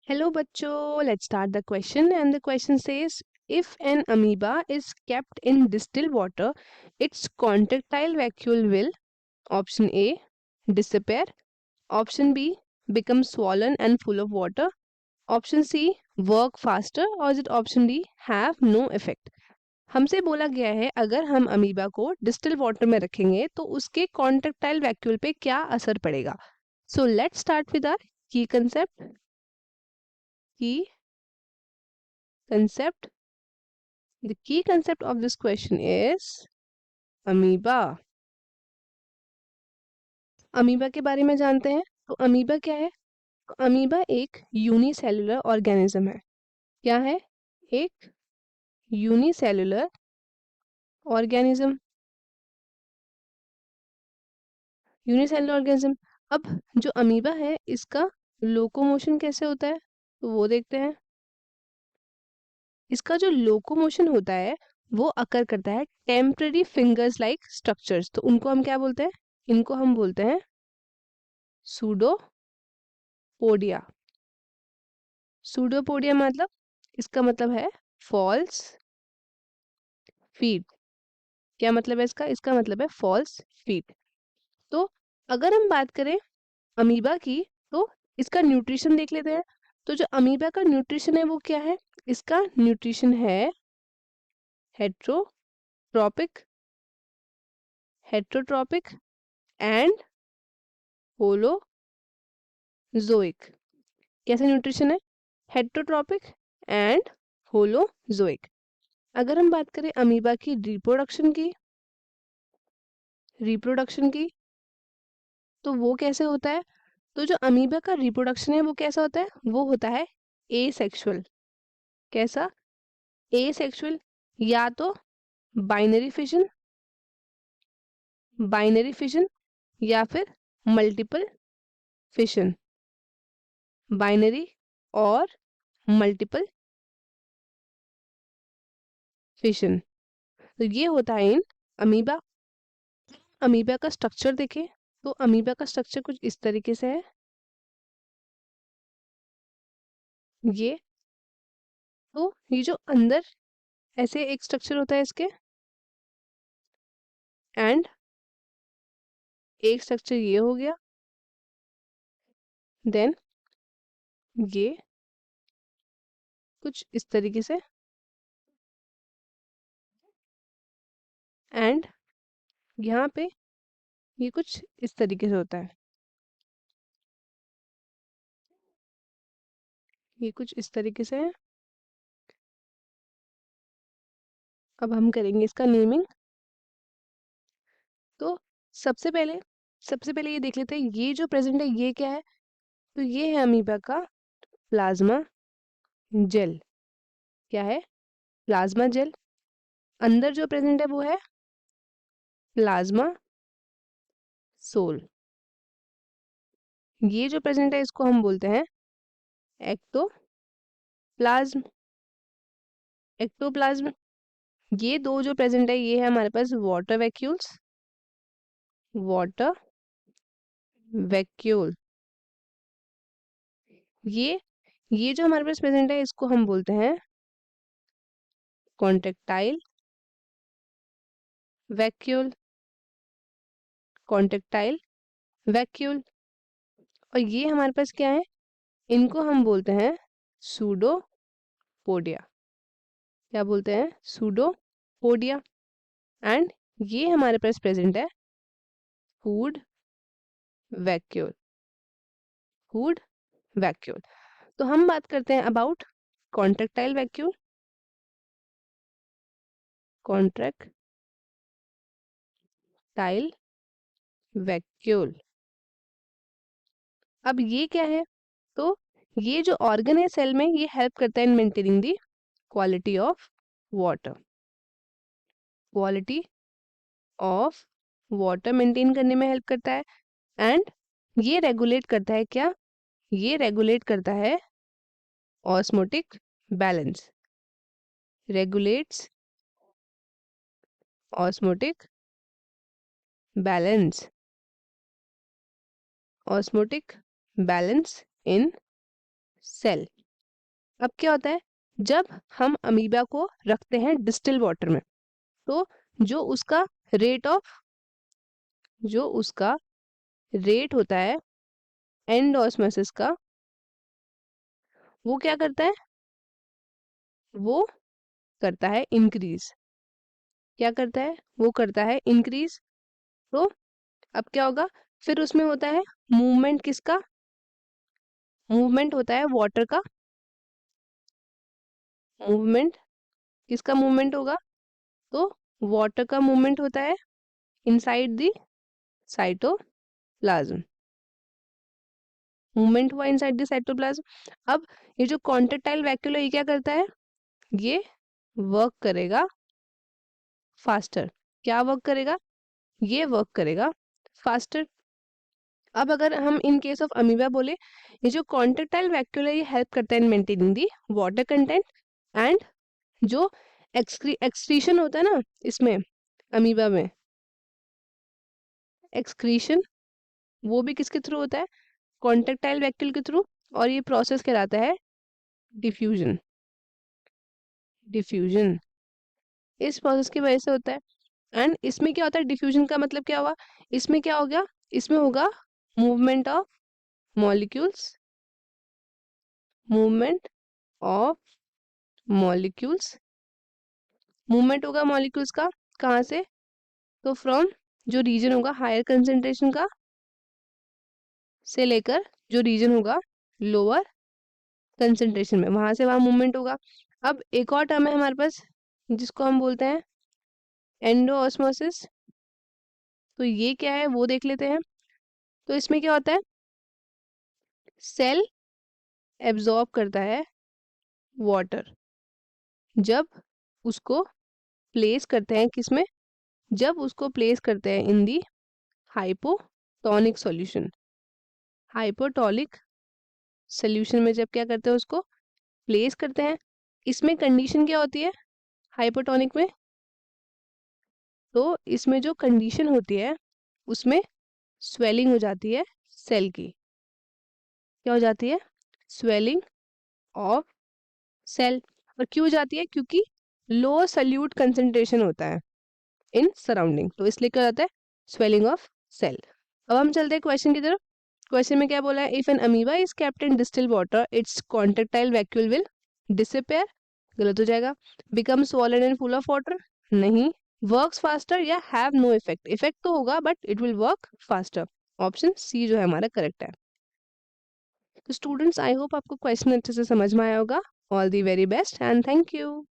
Hello bachcho, let's start the question and the question says if an amoeba is kept in distilled water, its contractile vacuole will option A disappear, option B become swollen and full of water, option C work faster or is it option D have no effect. हमसे बोला गया है अगर हम amoeba को distil water में रखेंगे तो उसके कॉन्ट्रेक्टाइल वैक्यूल पे क्या असर पड़ेगा. So let's start with our key concept. The key concept of this question is amoeba. Amoeba के बारे में जानते हैं. तो अमीबा क्या है? तो अमीबा एक यूनिसेलुलर ऑर्गेनिज्म है. क्या है? एक यूनिसेलुलर ऑर्गेनिज्म. Unicellular organism. अब जो अमीबा है इसका लोकोमोशन कैसे होता है तो वो देखते हैं. इसका जो लोकोमोशन होता है वो अकर करता है टेम्पररी फिंगर्स लाइक स्ट्रक्चर्स. तो उनको हम क्या बोलते हैं? इनको हम बोलते हैं सूडोपोडिया. सूडोपोडिया मतलब इसका मतलब है फॉल्स फीट. क्या मतलब है इसका? इसका मतलब है फॉल्स फीट. तो अगर हम बात करें अमीबा की तो इसका न्यूट्रिशन देख लेते हैं. तो जो अमीबा का न्यूट्रिशन है वो क्या है? इसका न्यूट्रिशन है हेट्रोट्रॉपिक हेट्रोट्रॉपिक एंड होलोजोइक. कैसे न्यूट्रिशन है? Heterotrophic and holozoic. अगर हम बात करें अमीबा की रिप्रोडक्शन की तो वो कैसे होता है? तो जो अमीबा का रिप्रोडक्शन है वो कैसा होता है? वो होता है एसेक्सुअल. कैसा? एसेक्सुअल. या तो बाइनरी फिशन या फिर मल्टीपल फिशन. बाइनरी और मल्टीपल फिशन. तो ये होता है इन अमीबा. अमीबा का स्ट्रक्चर देखें तो अमीबा का स्ट्रक्चर कुछ इस तरीके से है. ये जो अंदर ऐसे एक स्ट्रक्चर होता है इसके एंड एक स्ट्रक्चर ये हो गया. देन ये कुछ इस तरीके से एंड यहाँ पे ये कुछ इस तरीके से होता है. ये कुछ इस तरीके से है. अब हम करेंगे इसका नेमिंग. तो सबसे पहले ये देख लेते हैं ये जो प्रेजेंट है ये क्या है. तो ये है अमीबा का प्लाज्मा जेल. क्या है? Plasma gel. अंदर जो प्रेजेंट है वो है प्लाज्मा सोल. ये जो प्रेजेंट है इसको हम बोलते हैं एक्टोप्लाज्म. एक्टोप्लाज्म. ये दो जो प्रेजेंट है ये है हमारे पास वाटर वैक्यूल. ये जो हमारे पास प्रेजेंट है इसको हम बोलते हैं कॉन्ट्रेक्टाइल वैक्यूल. Contractile vacuole. और ये हमारे पास क्या है? इनको हम बोलते हैं सूडोपोडिया. क्या बोलते हैं? सूडोपोडिया. एंड ये हमारे पास प्रेजेंट है फूड वैक्यूल. Food vacuole. तो हम बात करते हैं about contractile vacuole. Contractile vacuole. अब ये क्या है? तो ये जो ऑर्गन है सेल में ये हेल्प करता है in maintaining the quality of water. Quality of water maintain करने में हेल्प करता है. एंड ये रेगुलेट करता है क्या? ये रेगुलेट करता है osmotic balance. Regulates osmotic balance. Osmotic balance in cell. अब क्या होता है, जब हम अमीबा को रखते हैं डिस्टिल वाटर में, तो जो उसका रेट ऑफ जो उसका रेट होता है एंडोस्मोसिस का, वो क्या करता है, वो करता है इंक्रीज। क्या करता है, वो करता है इंक्रीज। तो अब क्या होगा, फिर उसमें होता है मूवमेंट, किसका मूवमेंट होता है, वाटर का मूवमेंट। किसका मूवमेंट होगा, तो वाटर का मूवमेंट होता है इनसाइड द साइटोप्लाज्म। मूवमेंट हुआ इनसाइड द साइटोप्लाज्म। अब ये जो कॉन्ट्रेक्टाइल वैक्यूल है, ये क्या करता है, ये वर्क करेगा फास्टर। क्या वर्क करेगा, ये वर्क करेगा फास्टर। अब अगर हम इन केस ऑफ अमीबा बोले, ये जो कॉन्ट्रेक्टाइल वैक्यूल है, ये हेल्प करता है in maintaining the water content. And जो एक्सक्रीशन होता है ना इसमें, अमीबा में एक्सक्रीशन, वो भी किसके थ्रू होता है, कॉन्ट्रेक्टाइल वैक्यूल के थ्रू। और ये प्रोसेस कहलाता है डिफ्यूजन। डिफ्यूजन इस प्रोसेस की वजह से होता है। एंड इसमें क्या होता है, डिफ्यूजन का मतलब क्या हुआ, इसमें क्या हो गया, इसमें होगा movement of molecules, movement of molecules, movement होगा मॉलिक्यूल्स का, कहाँ से, तो फ्रॉम जो रीजन होगा हायर कंसेंट्रेशन का से लेकर जो रीजन होगा लोअर कंसेंट्रेशन में, वहां से वहां मूवमेंट होगा। अब एक और टर्म है हमारे पास जिसको हम बोलते हैं एंडोऑस्मोसिस। तो ये क्या है वो देख लेते हैं। तो इसमें क्या होता है, सेल एब्जॉर्ब करता है वाटर, जब उसको प्लेस करते हैं किसमें, जब उसको प्लेस करते हैं इन दी हाइपोटोनिक सॉल्यूशन। हाइपोटोनिक सॉल्यूशन में जब क्या करते हैं, उसको प्लेस करते हैं। इसमें कंडीशन क्या होती है हाइपोटोनिक में, तो इसमें जो कंडीशन होती है उसमें स्वेलिंग हो जाती है सेल की। क्या हो जाती है, स्वेलिंग ऑफ सेल। और क्यों जाती है, क्योंकि लो सल्यूट कंसेंट्रेशन होता है इन सराउंडिंग, तो इसलिए क्या होता है, स्वेलिंग ऑफ सेल। अब हम चलते हैं क्वेश्चन की तरफ। क्वेश्चन में क्या बोला है, if an amoeba is kept in distil water its contractile vacuole will disappear, गलत हो जाएगा। Become swollen and full of water, नहीं। वर्क्स फास्टर या हैव नो इफेक्ट, इफेक्ट तो होगा but it will work faster. Option C जो है हमारा करेक्ट है। तो स्टूडेंट्स आई होप आपको क्वेश्चन अच्छे से समझ में आया होगा। All the very best and thank you.